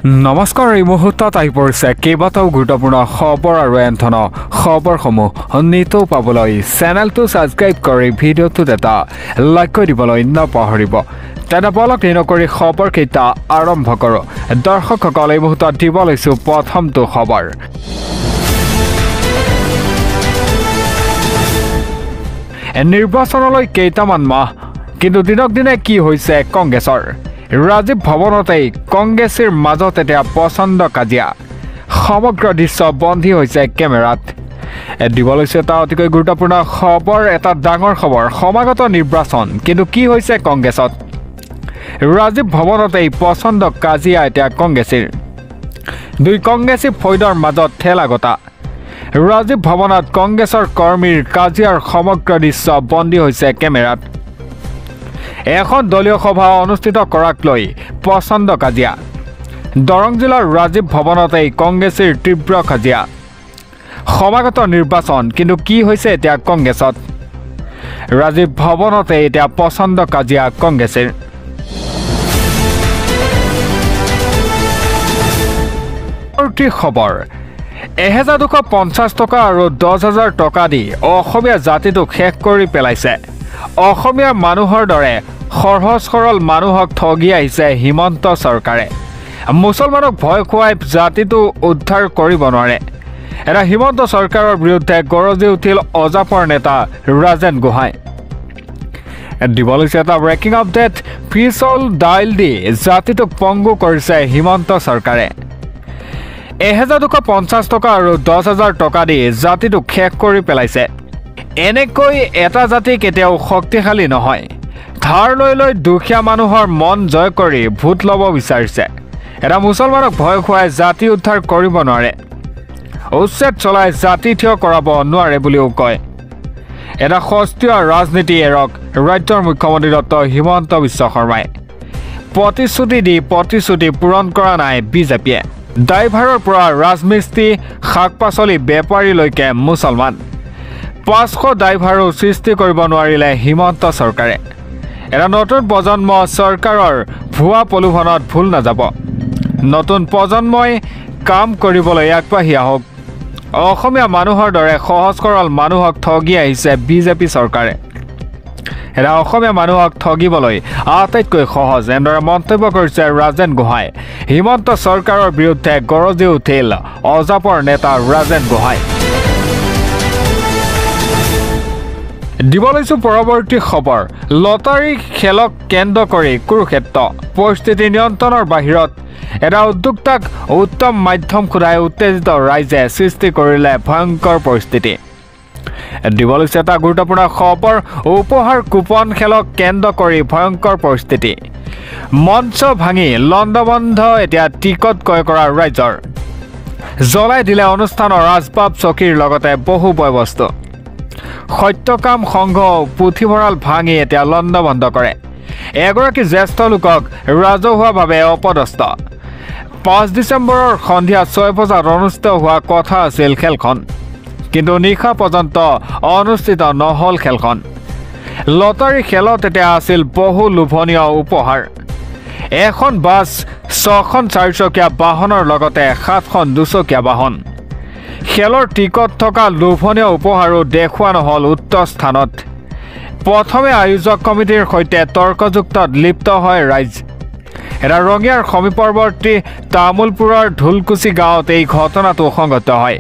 নমস্কাৰ এই মুহূৰ্তত আহি পৰিছে কেইবাটাও গুৰুত্বপূৰ্ণ খবৰ আৰু এন্থন খবৰসমূহ নিতৌ পাবলৈ চেনেলটো ছাবস্ক্ৰাইব কৰি ভিডিঅ'টোত এটা লাইক দিবলৈ নাপাহৰিব। তেনে বলক নকৰি খবৰকেইটা আৰম্ভ কৰোঁ। দৰ্শকসকল এই মুহূৰ্তত দিব লৈছোঁ প্ৰথমটো খবৰ। নিৰ্বাচনলৈ কেইটামান মাহ, কিন্তু দিনক দিনে কি হৈছে কংগ্ৰেছৰ। ৰাজীৱ ভৱনতেই কংগ্ৰেছীৰ মাজত এতিয়া পচন্দ কাজিয়া। সমগ্ৰ দৃশ্য বন্দী হৈছে কেমেৰাত। দিব লৈছে এটা অতিকৈ গুৰুত্বপূৰ্ণ খবৰ, এটা ডাঙৰ খবৰ। সমাগত নিৰ্বাচন, কিন্তু কি হৈছে কংগ্ৰেছত। ৰাজীৱ ভৱনতেই পচন্দ কাজিয়া এতিয়া কংগ্ৰেছীৰ। দুই কংগ্ৰেছী ফৈদৰ মাজত ঠেলাগতা। ৰাজীৱ ভৱনত কংগ্ৰেছৰ কৰ্মীৰ কাজিয়াৰ সমগ্ৰ দৃশ্য বন্দী হৈছে কেমেৰাত। এখন দলীয় সভা অনুষ্ঠিত কৰাক লৈ পচন্দ কাজিয়া। দৰং জিলাৰ ৰাজীৱ ভৱনতেই কংগ্ৰেছীৰ তীব্ৰ কাজিয়া। সমাগত নিৰ্বাচন, কিন্তু কি হৈছে এতিয়া কংগ্ৰেছত। ৰাজীৱ ভৱনতে এতিয়া পচন্দ কাজিয়া কংগ্ৰেছীৰ। খবৰ 1250 টকা আৰু 10,000 টকা দি অসমীয়া জাতিটোক শেষ কৰি পেলাইছে। অসমীয়া মানুহৰ দৰে সহজ সৰল মানুহক ঠগি আহিছে হিমন্ত চৰকাৰে। মুছলমানক ভয় খুৱাই জাতিটো উদ্ধাৰ কৰিব নোৱাৰে। এটা হিমন্ত চৰকাৰৰ বিৰুদ্ধে গৰজি উঠিল অজাপৰ নেতা ৰাজেন গোহাঁই। দিব লৈছে এটা ব্ৰেকিং আপডেট। ফিজল দাইল দি জাতিটোক পংগু কৰিছে হিমন্ত চৰকাৰে। 1250 টকা আৰু 10,000 টকা দি জাতিটোক শেষ কৰি পেলাইছে। এনেকৈ এটা জাতি কেতিয়াও শক্তিশালী নহয়। ধাৰ লৈ লৈ দুখীয়া মানুহৰ মন জয় কৰি ভোট ল'ব বিচাৰিছে। এটা মুছলমানক ভয় খুৱাই জাতি উদ্ধাৰ কৰিব নোৱাৰে। উচ্ছেদ চলাই জাতি থিয় কৰাব নোৱাৰে বুলিও কয়। এটা সস্তীয়া ৰাজনীতি এৰক ৰাজ্যৰ মুখ্যমন্ত্ৰী ডক্টৰ হিমন্ত বিশ্ব শৰ্মাই। প্ৰতিশ্ৰুতি দি প্ৰতিশ্ৰুতি পূৰণ কৰা নাই বিজেপিয়ে। ড্ৰাইভাৰৰ পৰা ৰাজমিস্ত্ৰী, শাক পাচলি বেপাৰীলৈকে মুছলমান। 500 ড্ৰাইভাৰো সৃষ্টি কৰিব নোৱাৰিলে হিমন্ত চৰকাৰে। এটা নতুন প্ৰজন্ম চৰকাৰৰ ভুৱা প্ৰলোভনত ভুল নাযাব। নতুন প্ৰজন্মই কাম কৰিবলৈ আগবাঢ়ি আহক। অসমীয়া মানুহৰ দৰে সহজ সৰল মানুহক ঠগি আহিছে বিজেপি চৰকাৰে। এটা অসমীয়া মানুহক ঠগিবলৈ আটাইতকৈ সহজ, এনেদৰে মন্তব্য কৰিছে ৰাজেন গোহাঁই। হিমন্ত চৰকাৰৰ বিৰুদ্ধে গৰজি উঠিল অজাপৰ নেতা ৰাজেন গোহাঁই। দিব লৈছোঁ পৰৱৰ্তী খবৰ। লটাৰী খেলক কেন্দ্ৰ কৰি কুৰুক্ষেত্ৰ। পৰিস্থিতি নিয়ন্ত্ৰণৰ বাহিৰত এটা উদ্যোক্তাক উত্তম মাধ্যম খোদাই উত্তেজিত ৰাইজে সৃষ্টি কৰিলে ভয়ংকৰ পৰিস্থিতি। দিব লৈছে এটা গুৰুত্বপূৰ্ণ খবৰ। উপহাৰ কুপন খেলক কেন্দ্ৰ কৰি ভয়ংকৰ পৰিস্থিতি। মঞ্চ ভাঙি লণ্ডভণ্ড এতিয়া টিকট ক্ৰয় কৰা ৰাইজৰ। জ্বলাই দিলে অনুষ্ঠানৰ আচবাব চকীৰ লগতে বহু বয়বস্তু। সত্যকাম সংঘ পুথিভঁৰাল ভাঙি এতিয়া লণ্ডভণ্ড কৰে। এগৰাকী জ্যেষ্ঠ লোকক ৰাজহুৱাভাৱে অপদস্থ। 5 ডিচেম্বৰৰ সন্ধিয়া 6 বজাত অনুষ্ঠিত হোৱা কথা আছিল খেলখন, কিন্তু নিশা পৰ্যন্ত অনুষ্ঠিত নহ'ল খেলখন। লটাৰী খেলত এতিয়া আছিল বহু লোভনীয় উপহাৰ। এখন বাছ, 6খন 4চকীয়া বাহনৰ লগতে 7খন 2চকীয়া বাহন। খেলৰ টিকট থকা লোভনীয় উপহাৰো দেখুওৱা নহ'ল উক্ত স্থানত। প্ৰথমে আয়োজক কমিটিৰ সৈতে তৰ্কযুক্তত লিপ্ত হয় ৰাইজ। এটা ৰঙিয়াৰ সমীপৱৰ্তী তামোলপুৰৰ ঢোলকুচি গাঁৱত এই ঘটনাটো সংঘটিত হয়।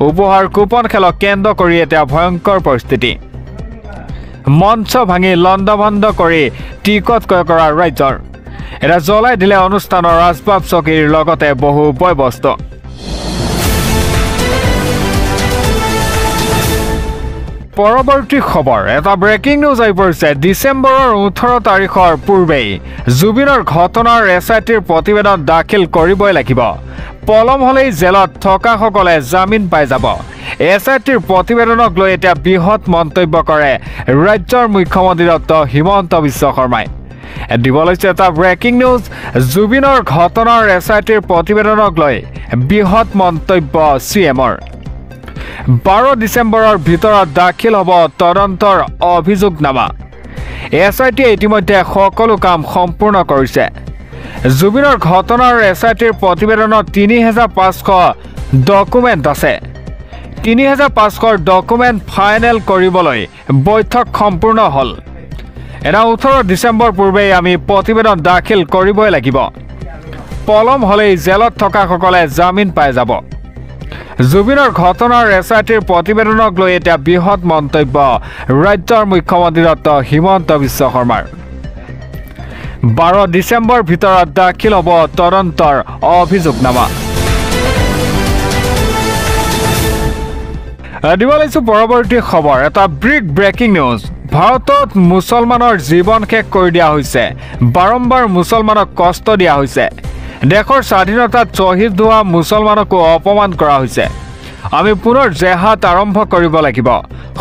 উপহাৰ কুপন খেলক কেন্দ্ৰ কৰি এতিয়া ভয়ংকৰ পৰিস্থিতি। মঞ্চ ভাঙি লণ্ডভণ্ড কৰি টিকট ক্ৰয় কৰা ৰাইজৰ। এটা জ্বলাই দিলে অনুষ্ঠানৰ আচবাব চকীৰ লগতে বহু বয়বস্তু। পৰৱৰ্তী খবৰ, এটা ব্ৰেকিং নিউজ আহি পৰিছে। ডিচেম্বৰৰ 18 তাৰিখৰ পূৰ্বেই জুবিনৰ ঘটনাৰ SITৰ প্ৰতিবেদন দাখিল কৰিবই লাগিব। পলম হ'লেই জেলত থকাসকলে জামিন পাই যাব। SITৰ প্ৰতিবেদনক লৈ এতিয়া বৃহৎ মন্তব্য কৰে ৰাজ্যৰ মুখ্যমন্ত্ৰী ডক্টৰ হিমন্ত বিশ্ব শৰ্মাই। দিব লৈছে এটা ব্ৰেকিং নিউজ। জুবিনৰ ঘটনাৰ SITৰ প্ৰতিবেদনক লৈ বৃহৎ মন্তব্য CMৰ। 12 ডিচেম্বৰৰ ভিতৰত দাখিল হ'ব তদন্তৰ অভিযোগনামা। SITয়ে ইতিমধ্যে সকলো কাম সম্পূৰ্ণ কৰিছে। জুবিনৰ ঘটনাৰ এছআইটিৰ প্ৰতিবেদনত ৩৫০০ ডকুমেণ্ট আছে। ৩৫০০ ডকুমেণ্ট ফাইনেল কৰিবলৈ বৈঠক সম্পূৰ্ণ হ'ল। ১৮ ডিচেম্বৰ পূৰ্বে আমি প্ৰতিবেদন দাখিল কৰিবই লাগিব। পলম হ'লেই জেলত থকাসকলে জামিন পাই যাব। জুবিনৰ ঘটনাৰ এছআইটিৰ প্ৰতিবেদনক লৈ এতিয়া বৃহৎ মন্তব্য ৰাজ্যৰ মুখ্যমন্ত্ৰী ডক্টৰ হিমন্ত বিশ্ব শৰ্মাৰ। 12 ডিচেম্বৰ ভিতৰত দাখিল হ'ব তদন্তৰ অভিযোগনামা। দিব লৈছো পৰৱৰ্তী খবৰ, এটা ব্ৰেকিং নিউজ। ভাৰতত মুছলমানৰ জীৱন শেষ কৰি দিয়া হৈছে। বাৰম্বাৰ মুছলমানক কষ্ট দিয়া হৈছে। দেশৰ স্বাধীনতাত শ্বহীদ হোৱা মুছলমানকো অপমান কৰা হৈছে। আমি পুনৰ জেহাদ আৰম্ভ কৰিব লাগিব।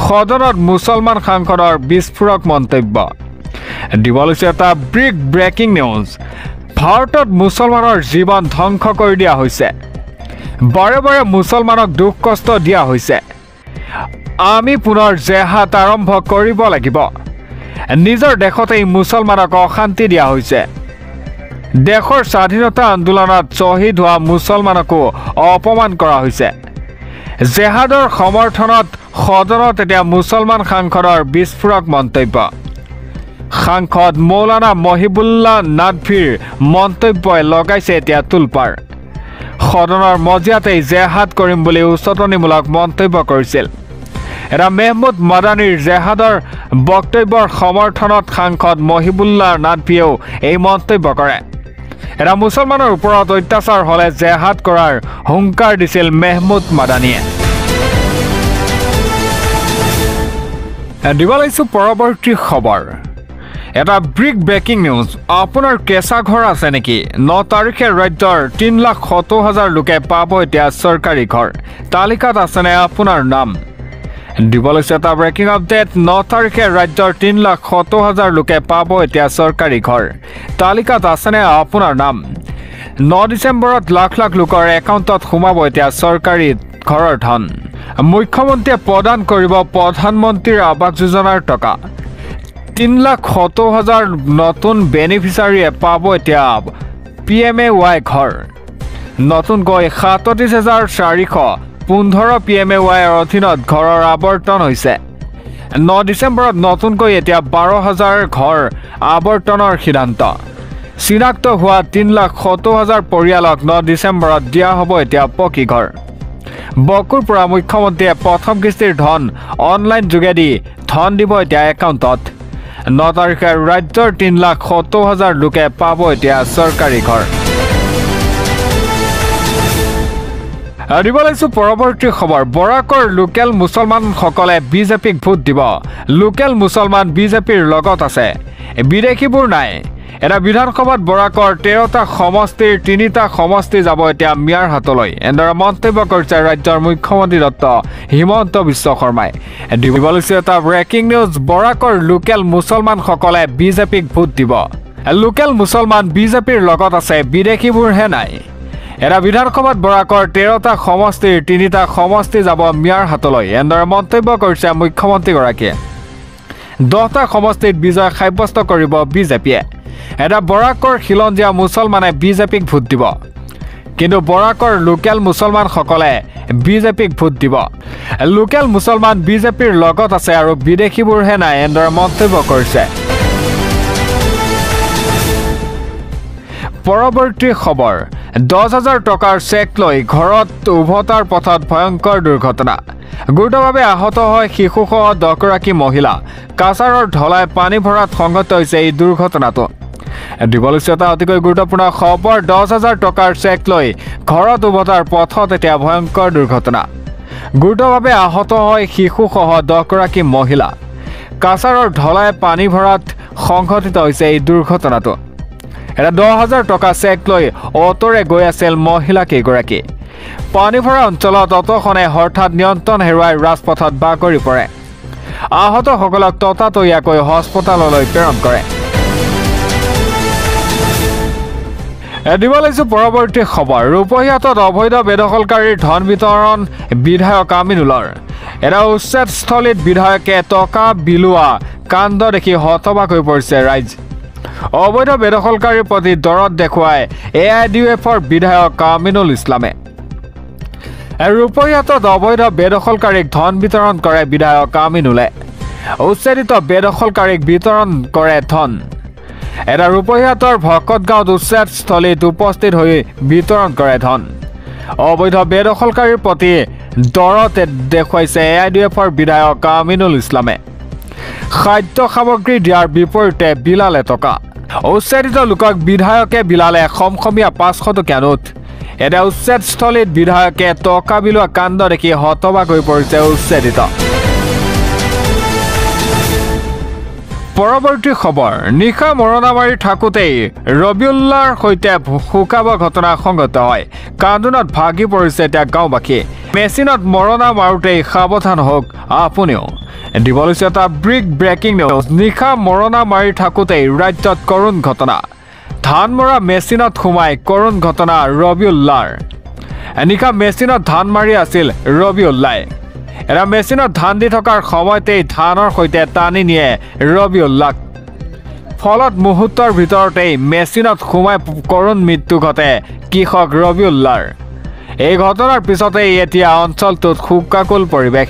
সদনত মুছলমান সাংসদৰ বিস্ফোৰক মন্তব্য। দিব লৈছে এটা ব্ৰেকিং নিউজ। ভাৰতত মুছলমানৰ জীৱন ধ্বংস কৰি দিয়া হৈছে। বাৰে বাৰে মুছলমানক দুখ কষ্ট দিয়া হৈছে। আমি পুনৰ জেহাদ আৰম্ভ কৰিব লাগিব। নিজৰ দেশতেই মুছলমানক অশান্তি দিয়া হৈছে। দেশৰ স্বাধীনতা আন্দোলনত শ্বহীদ হোৱা মুছলমানকো অপমান কৰা হৈছে। জেহাদৰ সমৰ্থনত সদনত এতিয়া মুছলমান সাংসদৰ বিস্ফোৰক মন্তব্য। সাংসদ মৌলানা মহিবুল্লাহ নাদভিৰ মন্তব্যই লগাইছে এতিয়া তোলপাৰ। সদনৰ মজিয়াতেই জেহাদ কৰিম বুলি উচতনিমূলক মন্তব্য কৰিছিল। এটা মেহমুদ মাদানীৰ জেহাদৰ বক্তব্যৰ সমৰ্থনত সাংসদ মহিবুল্লাহ নাদভিয়েও এই মন্তব্য কৰে। এটা মুছলমানৰ ওপৰত অত্যাচাৰ হ'লে জেহাদ কৰাৰ হুংকাৰ দিছিল মেহমুদ মাদানীয়ে। দিব লৈছো পৰৱৰ্তী খবৰ, এটা ব্ৰেকিং নিউজ। আপোনাৰ কেঁচা ঘৰ আছে নেকি? 9 তাৰিখে ৰাজ্যৰ 3,70,000 লোকে পাব এতিয়া চৰকাৰী ঘৰ। তালিকাত আছেনে আপোনাৰ নাম? দিব লৈছে এটা ব্ৰেকিং আপডেট। 9 তাৰিখে ৰাজ্যৰ 3,70,000 লোকে পাব এতিয়া চৰকাৰী ঘৰ। তালিকাত আছেনে আপোনাৰ নাম? 9 ডিচেম্বৰত লাখ লাখ লোকৰ একাউণ্টত সোমাব এতিয়া চৰকাৰী ঘৰৰ ধন। মুখ্যমন্ত্ৰীয়ে প্ৰদান কৰিব প্ৰধানমন্ত্ৰীৰ আৱাস যোজনাৰ টকা। 3,70,000 নতুন বেনিফিচিয়াৰীয়ে পাব এতিয়া PMAY ঘৰ। নতুনকৈ 37,415 PMAYৰ অধীনত ঘৰৰ আৱৰ্তন হৈছে। 9 ডিচেম্বৰত নতুনকৈ এতিয়া 12,000 ঘৰ আৱৰ্তনৰ সিদ্ধান্ত। চিনাক্ত হোৱা 3,70,000 পৰিয়ালক 9 ডিচেম্বৰত দিয়া হ'ব এতিয়া পকী ঘৰ। বকুৰ পৰা মুখ্যমন্ত্ৰীয়ে প্ৰথম কিস্তিৰ ধন অনলাইন যোগেদি ধন দিব এতিয়া একাউণ্টত। 9 তাৰিখে ৰাজ্যৰ 3,70,000 লোকে পাব এতিয়া চৰকাৰী ঘৰ। দিব লৈছো পৰৱৰ্তী খবৰ, বৰাকৰ লোকেল মুছলমানসকলে বিজেপিক ভোট দিব। লোকেল মুছলমান বিজেপিৰ লগত আছে, বিদেশীবোৰ নাই। এটা বিধানসভাত বৰাকৰ 13টা সমষ্টিৰ 3টা সমষ্টি যাব এতিয়া মিয়াৰ হাতলৈ। এনেদৰে মন্তব্য কৰিছে ৰাজ্যৰ মুখ্যমন্ত্ৰী ডক্টৰ হিমন্ত বিশ্ব শৰ্মাই। দিব লৈছে এটা ব্ৰেকিং নিউজ। বৰাকৰ লোকেল মুছলমানসকলে বিজেপিক ভোট দিব। লোকেল মুছলমান বিজেপিৰ লগত আছে, বিদেশীবোৰহে নাই। এটা বিধানসভাত বৰাকৰ 13টা সমষ্টিৰ 3টা সমষ্টি যাব মিয়াৰ হাতলৈ। এনেদৰে মন্তব্য কৰিছে মুখ্যমন্ত্ৰীগৰাকীয়ে। 10টা সমষ্টিত বিজয় সাব্যস্ত কৰিব বিজেপিয়ে। এটা বৰাকৰ খিলঞ্জীয়া মুছলমানে বিজেপিক ভোট দিব, কিন্তু বৰাকৰ লোকেল মুছলমানসকলে বিজেপিক ভোট দিব। লোকেল মুছলমান বিজেপিৰ লগত আছে আৰু বিদেশীবোৰহে নাই। এনেদৰে মন্তব্য কৰিছে। পৰৱৰ্তী খবৰ, 10,000 টকাৰ চেক লৈ ঘৰত উভতাৰ পথত ভয়ংকৰ দুৰ্ঘটনা। গুৰুতৰভাৱে আহত হয় শিশুসহ 10গৰাকী মহিলা। কাছাৰৰ ঢলাই পানী ভৰাত সংঘটিত হৈছে এই দুৰ্ঘটনাটো। দিব লৈছে এটা অতিকৈ গুৰুত্বপূৰ্ণ খবৰ, 10,000 টকাৰ চেক লৈ ঘৰত উভতাৰ পথত এতিয়া ভয়ংকৰ দুৰ্ঘটনা। গুৰুতৰভাৱে আহত হয় শিশুসহ 10গৰাকী মহিলা। কাছাৰৰ ঢলাই পানী ভৰাত সংঘটিত হৈছে এই দুৰ্ঘটনাটো। এটা 10,000 টকা চেক লৈ অটোৰে গৈ আছিল মহিলা কেইগৰাকী। পানী ভৰা অঞ্চলত অটোখনে হঠাৎ নিয়ন্ত্ৰণ হেৰুৱাই ৰাজপথত বাগৰি পৰে। আহতসকলক ততাতৈয়াকৈ হস্পিতাললৈ প্ৰেৰণ কৰে। দিব লৈছো পৰৱৰ্তী খবৰ, ৰূপহীহাটত অবৈধ বেদখলকাৰীৰ ধন বিতৰণ বিধায়ক আমিনুলৰ। এটা উচ্ছেদস্থলীত বিধায়কে টকা বিলোৱা কাণ্ড দেখি হতবাক হৈ পৰিছে ৰাইজ। অবৈধ বেদখলকাৰীৰ প্ৰতি দৰদ দেখুৱাই AIDUFৰ বিধায়ক আমিনুল ইছলামে ৰূপহীহাটত অবৈধ বেদখলকাৰীক ধন বিতৰণ কৰে বিধায়ক আমিনুলে উচ্ছেদিত বেদখলকাৰীক বিতৰণ কৰে ধন এটা ৰূপহীহাটৰ ভকত গাঁৱত উচ্ছেদস্থলীত উপস্থিত হৈ বিতৰণ কৰে ধন অবৈধ বেদখলকাৰীৰ প্ৰতি দৰদ দেখুৱাইছে AIDUFৰ বিধায়ক আমিনুল ইছলামে খাদ্য সামগ্ৰী দিয়াৰ বিপৰীতে বিলালে টকা উচ্ছেদিত লোকক বিধায়কে বিলালে সমসমীয়া 500 টকীয়া নোট এটা উচ্ছেদস্থলীত বিধায়কে টকা বিলোৱা কাণ্ড দেখি হতবাক হৈ পৰিছে উচ্ছেদিত পৰৱৰ্তী খবৰ নিশা মৰণা মাৰি থাকোঁতেই ৰবিউল্লাৰ সৈতে শুকাব ঘটনা সংঘটিত হয় কান্দোনত ভাগি পৰিছে এতিয়া গাঁওবাসী মেচিনত মৰণা মাৰোঁতেই সাৱধান হওক আপুনিও দিব লৈছে এটা ব্ৰেকিং নিউজ নিশা মৰণা মাৰি থাকোঁতেই ৰাজ্যত কৰুণ ঘটনা ধান মৰা মেচিনত সোমাই কৰুণ ঘটনা ৰবিউল্লাৰ নিশা মেচিনত ধান মাৰি আছিল ৰবিউল্লাই এটা মেচিনত ধান দি থকাৰ সময়তেই ধানৰ সৈতে টানি নিয়ে ৰবিউল্লাক ফলত মুহূৰ্তৰ ভিতৰতেই মেচিনত সোমাই কৰুণ মৃত্যু ঘটে কৃষক ৰবিউল্লাৰ এই ঘটনাৰ পিছতেই এতিয়া অঞ্চলটোত শোকাকুল পৰিৱেশ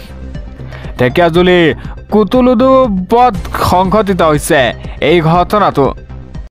ঢেকিয়াজুলিৰ কুতুলুডুবত সংঘটিত হৈছে এই ঘটনাটো